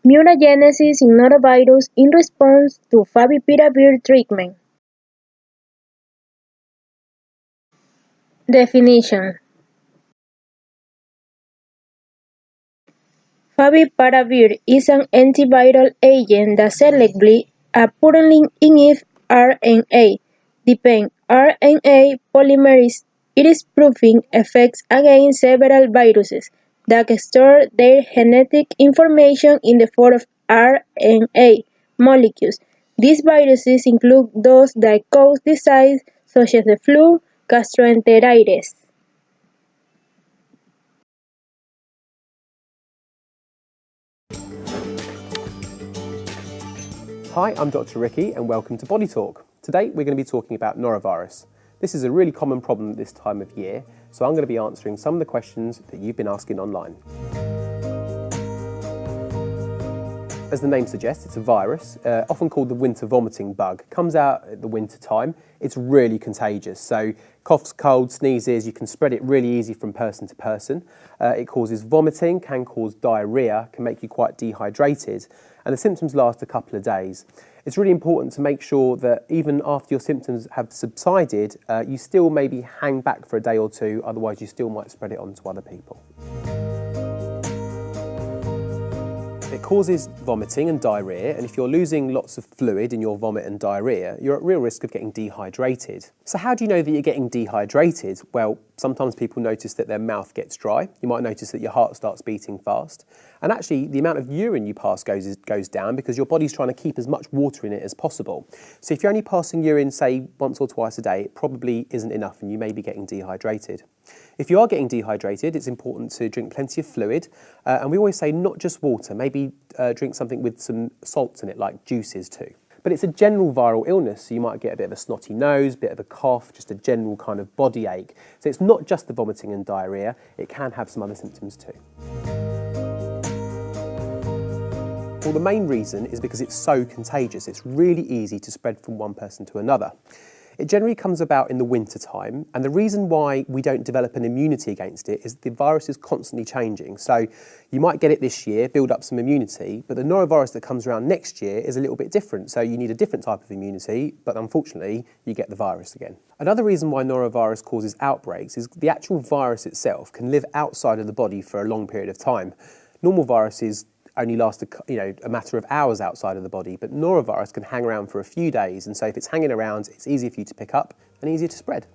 Mutagenesis in norovirus in response to favipiravir treatment. Definition: Favipiravir is an antiviral agent that selectively apparently inhibits RNA dependent RNA polymerase. It is proving effects against several viruses that store their genetic information in the form of RNA molecules. These viruses include those that cause disease, such as the flu, gastroenteritis. Hi, I'm Dr. Ricky and welcome to Body Talk. Today we're going to be talking about norovirus. This is a really common problem at this time of year, so I'm going to be answering some of the questions that you've been asking online. As the name suggests, it's a virus, often called the winter vomiting bug. Comes out at the winter time. It's really contagious, so coughs, colds, sneezes, you can spread it really easy from person to person. It causes vomiting, can cause diarrhea, can make you quite dehydrated, and the symptoms last a couple of days. It's really important to make sure that even after your symptoms have subsided, you still maybe hang back for a day or two, otherwise you still might spread it on to other people. It causes vomiting and diarrhea, and if you're losing lots of fluid in your vomit and diarrhea, you're at real risk of getting dehydrated. So how do you know that you're getting dehydrated? Well, sometimes people notice that their mouth gets dry. You might notice that your heart starts beating fast. And actually, the amount of urine you pass goes down because your body's trying to keep as much water in it as possible. So if you're only passing urine, say, once or twice a day, it probably isn't enough and you may be getting dehydrated. If you are getting dehydrated, it's important to drink plenty of fluid. And we always say not just water, maybe drink something with some salts in it, like juices too. But it's a general viral illness, so you might get a bit of a snotty nose, a bit of a cough, just a general kind of body ache. So it's not just the vomiting and diarrhea, it can have some other symptoms too. Well, the main reason is because it's so contagious. It's really easy to spread from one person to another. It generally comes about in the winter time, and the reason why we don't develop an immunity against it is the virus is constantly changing. So you might get it this year, build up some immunity, but the norovirus that comes around next year is a little bit different. So you need a different type of immunity, but unfortunately, you get the virus again. Another reason why norovirus causes outbreaks is the actual virus itself can live outside of the body for a long period of time. Normal viruses only last a matter of hours outside of the body, but norovirus can hang around for a few days, and so if it's hanging around, it's easier for you to pick up and easier to spread.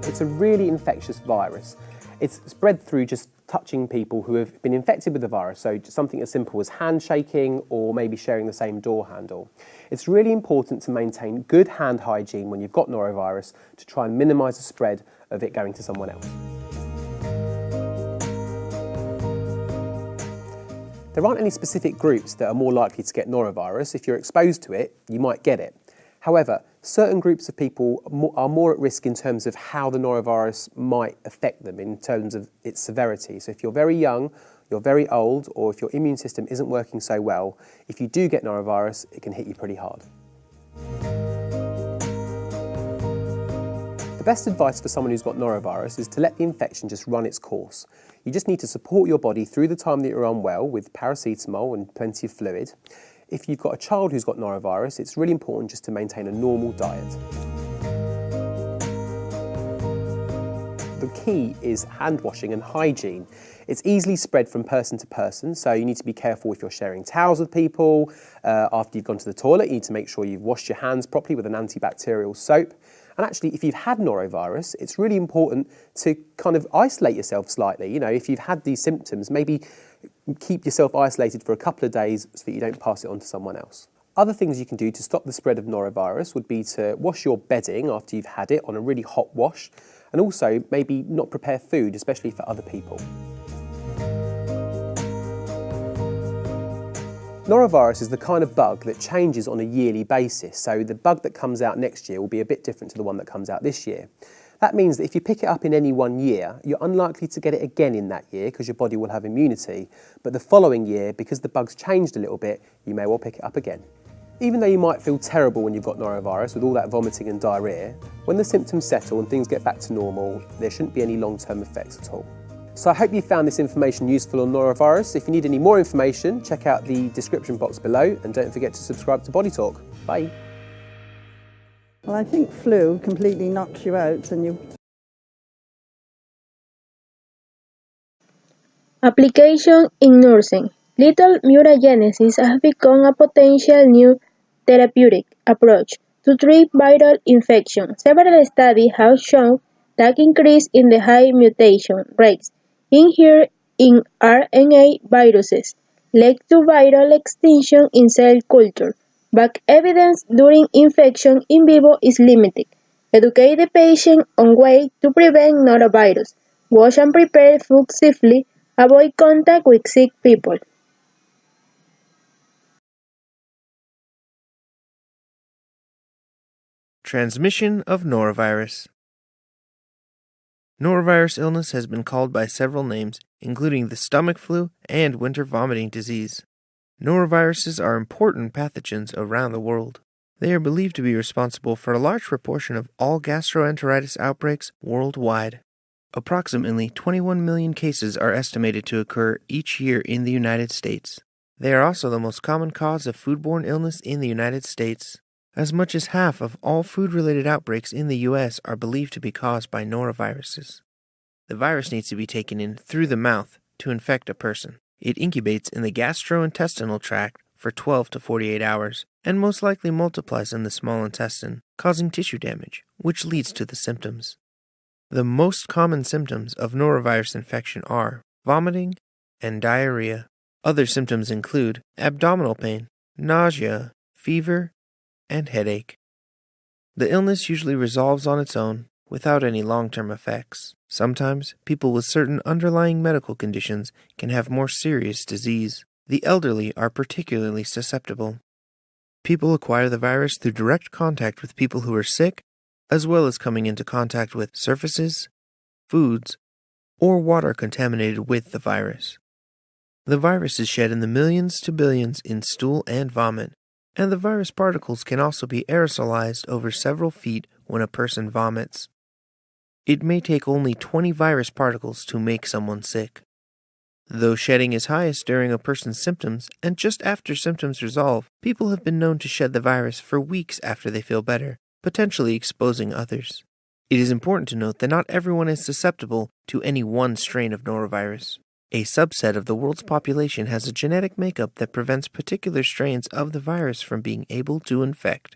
It's a really infectious virus. It's spread through just touching people who have been infected with the virus, so just something as simple as handshaking or maybe sharing the same door handle. It's really important to maintain good hand hygiene when you've got norovirus to try and minimise the spread of it going to someone else. There aren't any specific groups that are more likely to get norovirus. If you're exposed to it, you might get it. However, certain groups of people are more at risk in terms of how the norovirus might affect them in terms of its severity. So if you're very young, you're very old, or if your immune system isn't working so well, if you do get norovirus, it can hit you pretty hard. The best advice for someone who's got norovirus is to let the infection just run its course. You just need to support your body through the time that you're unwell with paracetamol and plenty of fluid. If you've got a child who's got norovirus, it's really important just to maintain a normal diet. The key is hand washing and hygiene. It's easily spread from person to person, so you need to be careful if you're sharing towels with people. After you've gone to the toilet, you need to make sure you've washed your hands properly with an antibacterial soap. And actually, if you've had norovirus, it's really important to kind of isolate yourself slightly. You know, if you've had these symptoms, maybe keep yourself isolated for a couple of days so that you don't pass it on to someone else. Other things you can do to stop the spread of norovirus would be to wash your bedding after you've had it on a really hot wash, and also maybe not prepare food, especially for other people. Norovirus is the kind of bug that changes on a yearly basis, so the bug that comes out next year will be a bit different to the one that comes out this year. That means that if you pick it up in any one year, you're unlikely to get it again in that year because your body will have immunity, but the following year, because the bug's changed a little bit, you may well pick it up again. Even though you might feel terrible when you've got norovirus with all that vomiting and diarrhea, when the symptoms settle and things get back to normal, there shouldn't be any long-term effects at all. So I hope you found this information useful on norovirus. If you need any more information, check out the description box below and don't forget to subscribe to Body Talk. Bye. Well, I think flu completely knocks you out and you... Application in nursing. Lethal mutagenesis has become a potential new therapeutic approach to treat viral infection. Several studies have shown that increase in the high mutation rates inherent in RNA viruses led to viral extinction in cell culture, but evidence during infection in vivo is limited. Educate the patient on ways to prevent norovirus. Wash and prepare food safely. Avoid contact with sick people. Transmission of norovirus. Norovirus illness has been called by several names, including the stomach flu and winter vomiting disease. Noroviruses are important pathogens around the world. They are believed to be responsible for a large proportion of all gastroenteritis outbreaks worldwide. Approximately 21 million cases are estimated to occur each year in the United States. They are also the most common cause of foodborne illness in the United States. As much as half of all food-related outbreaks in the U.S. are believed to be caused by noroviruses. The virus needs to be taken in through the mouth to infect a person. It incubates in the gastrointestinal tract for 12 to 48 hours and most likely multiplies in the small intestine, causing tissue damage, which leads to the symptoms. The most common symptoms of norovirus infection are vomiting and diarrhea. Other symptoms include abdominal pain, nausea, fever, and headache. The illness usually resolves on its own without any long-term effects. Sometimes, people with certain underlying medical conditions can have more serious disease. The elderly are particularly susceptible. People acquire the virus through direct contact with people who are sick, as well as coming into contact with surfaces, foods, or water contaminated with the virus. The virus is shed in the millions to billions in stool and vomit, and the virus particles can also be aerosolized over several feet when a person vomits. It may take only 20 virus particles to make someone sick. Though shedding is highest during a person's symptoms and just after symptoms resolve, people have been known to shed the virus for weeks after they feel better, potentially exposing others. It is important to note that not everyone is susceptible to any one strain of norovirus. A subset of the world's population has a genetic makeup that prevents particular strains of the virus from being able to infect.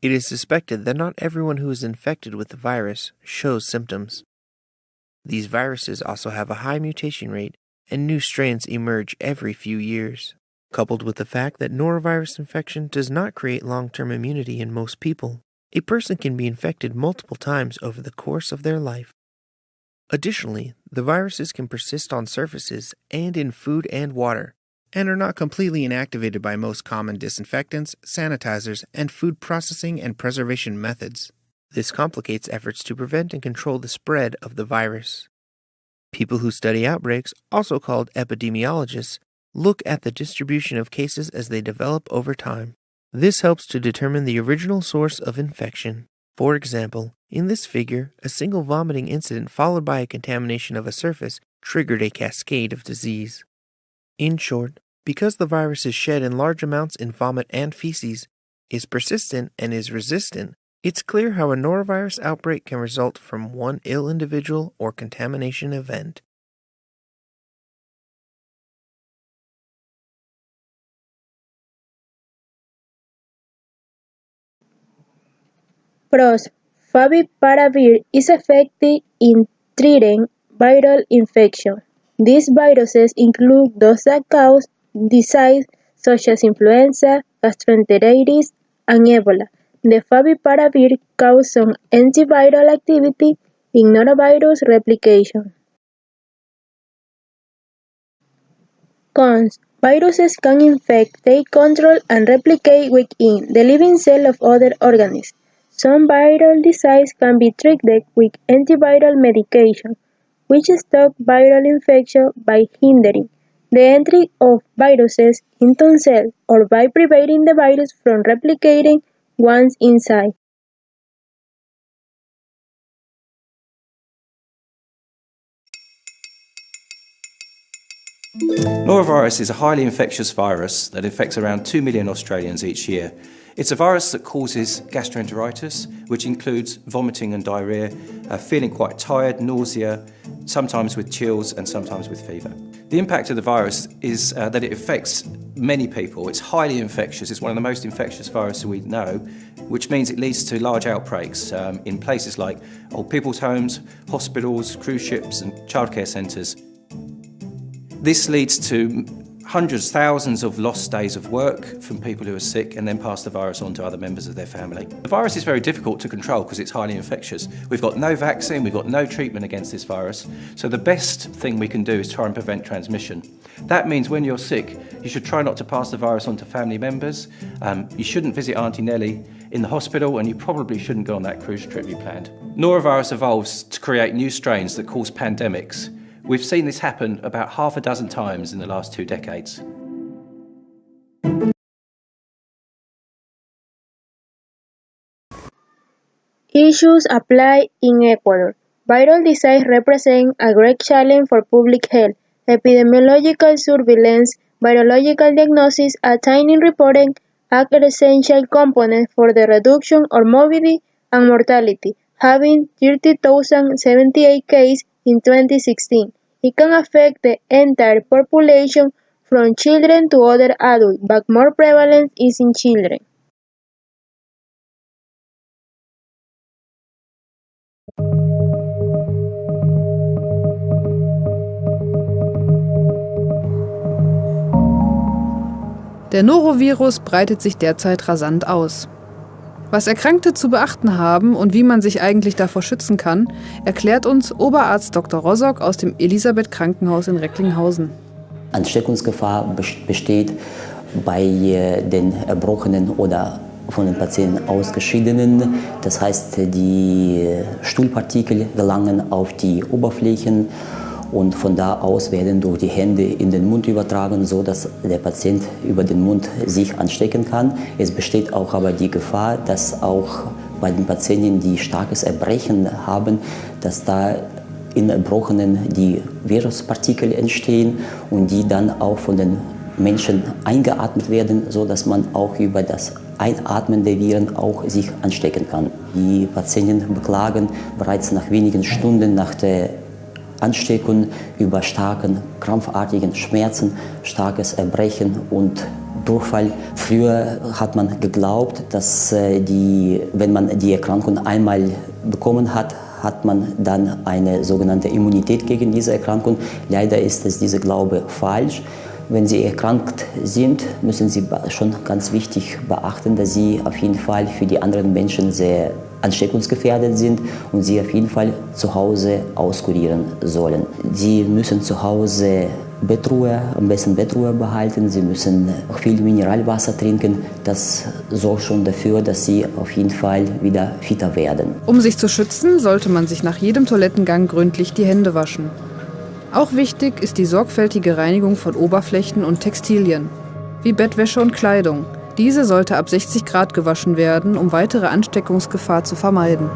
It is suspected that not everyone who is infected with the virus shows symptoms. These viruses also have a high mutation rate, and new strains emerge every few years. Coupled with the fact that norovirus infection does not create long-term immunity in most people, a person can be infected multiple times over the course of their life. Additionally, the viruses can persist on surfaces and in food and water, and are not completely inactivated by most common disinfectants, sanitizers, and food processing and preservation methods. This complicates efforts to prevent and control the spread of the virus. People who study outbreaks, also called epidemiologists, look at the distribution of cases as they develop over time. This helps to determine the original source of infection. For example, in this figure, a single vomiting incident followed by a contamination of a surface triggered a cascade of disease. In short, because the virus is shed in large amounts in vomit and feces, is persistent and is resistant, it's clear how a norovirus outbreak can result from one ill individual or contamination event. Pros. Favipiravir is effective in treating viral infection. These viruses include those that cause disease such as influenza, gastroenteritis, and Ebola. The favipiravir causes some antiviral activity in norovirus replication. Cons. Viruses can infect, take control, and replicate within the living cell of other organisms. Some viral diseases can be treated with antiviral medication, which stop viral infection by hindering the entry of viruses into cells or by preventing the virus from replicating once inside. Norovirus is a highly infectious virus that infects around 2 million Australians each year. It's a virus that causes gastroenteritis, which includes vomiting and diarrhoea, feeling quite tired, nausea, sometimes with chills and sometimes with fever. The impact of the virus is that it affects many people. It's highly infectious. It's one of the most infectious viruses we know, which means it leads to large outbreaks in places like old people's homes, hospitals, cruise ships and childcare centres. This leads to hundreds, thousands of lost days of work from people who are sick and then pass the virus on to other members of their family. The virus is very difficult to control because it's highly infectious. We've got no vaccine, we've got no treatment against this virus, so the best thing we can do is try and prevent transmission. That means when you're sick, you should try not to pass the virus on to family members, you shouldn't visit Auntie Nellie in the hospital, and you probably shouldn't go on that cruise trip you planned. Norovirus evolves to create new strains that cause pandemics. We've seen this happen about half a dozen times in the last 2 decades. Issues apply in Ecuador. Viral disease represents a great challenge for public health, epidemiological surveillance, virological diagnosis, attaining reporting are essential components for the reduction of morbidity and mortality, having 30,078 cases in 2016. It can affect the entire population from children to other adults, but more prevalent is in children. Der Norovirus breitet sich derzeit rasant aus. Was Erkrankte zu beachten haben und wie man sich eigentlich davor schützen kann, erklärt uns Oberarzt Dr. Rosock aus dem Elisabeth-Krankenhaus in Recklinghausen. Ansteckungsgefahr besteht bei den Erbrochenen oder von den Patienten ausgeschiedenen. Das heißt, die Stuhlpartikel gelangen auf die Oberflächen und von da aus werden durch die Hände in den Mund übertragen, so dass der Patient über den Mund sich anstecken kann. Es besteht auch aber die Gefahr, dass auch bei den Patienten, die starkes Erbrechen haben, dass da in Erbrochenen die Viruspartikel entstehen und die dann auch von den Menschen eingeatmet werden, so dass man auch über das Einatmen der Viren auch sich anstecken kann. Die Patienten beklagen bereits nach wenigen Stunden nach der Ansteckung über starken, krampfartigen Schmerzen, starkes Erbrechen und Durchfall. Früher hat man geglaubt, dass wenn man die Erkrankung einmal bekommen hat, hat man dann eine sogenannte Immunität gegen diese Erkrankung. Leider ist dieser Glaube falsch. Wenn Sie erkrankt sind, müssen Sie schon ganz wichtig beachten, dass Sie auf jeden Fall für die anderen Menschen sehr ansteckungsgefährdet sind und Sie auf jeden Fall zu Hause auskurieren sollen. Sie müssen zu Hause Bettruhe, am besten Bettruhe behalten. Sie müssen auch viel Mineralwasser trinken. Das sorgt schon dafür, dass Sie auf jeden Fall wieder fitter werden. Um sich zu schützen, sollte man sich nach jedem Toilettengang gründlich die Hände waschen. Auch wichtig ist die sorgfältige Reinigung von Oberflächen und Textilien, wie Bettwäsche und Kleidung. Diese sollte ab 60 Grad gewaschen werden, um weitere Ansteckungsgefahr zu vermeiden.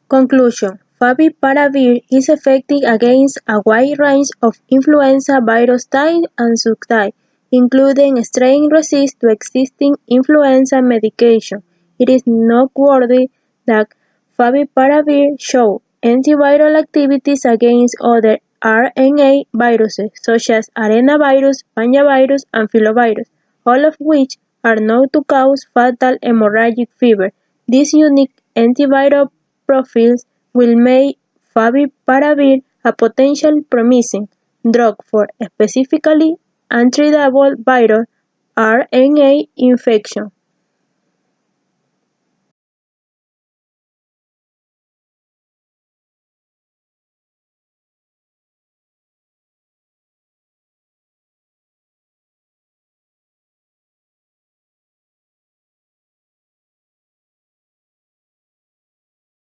Conclusion: favipiravir is effective against a wide range of influenza virus types and subtypes, including strain resistant to existing influenza medication. It is noteworthy that favipiravir showed antiviral activities against other RNA viruses such as arenavirus, panyavirus, and filovirus, all of which are known to cause fatal hemorrhagic fever. These unique antiviral profiles will make favipiravir a potential promising drug for specifically untreatable viral RNA infection.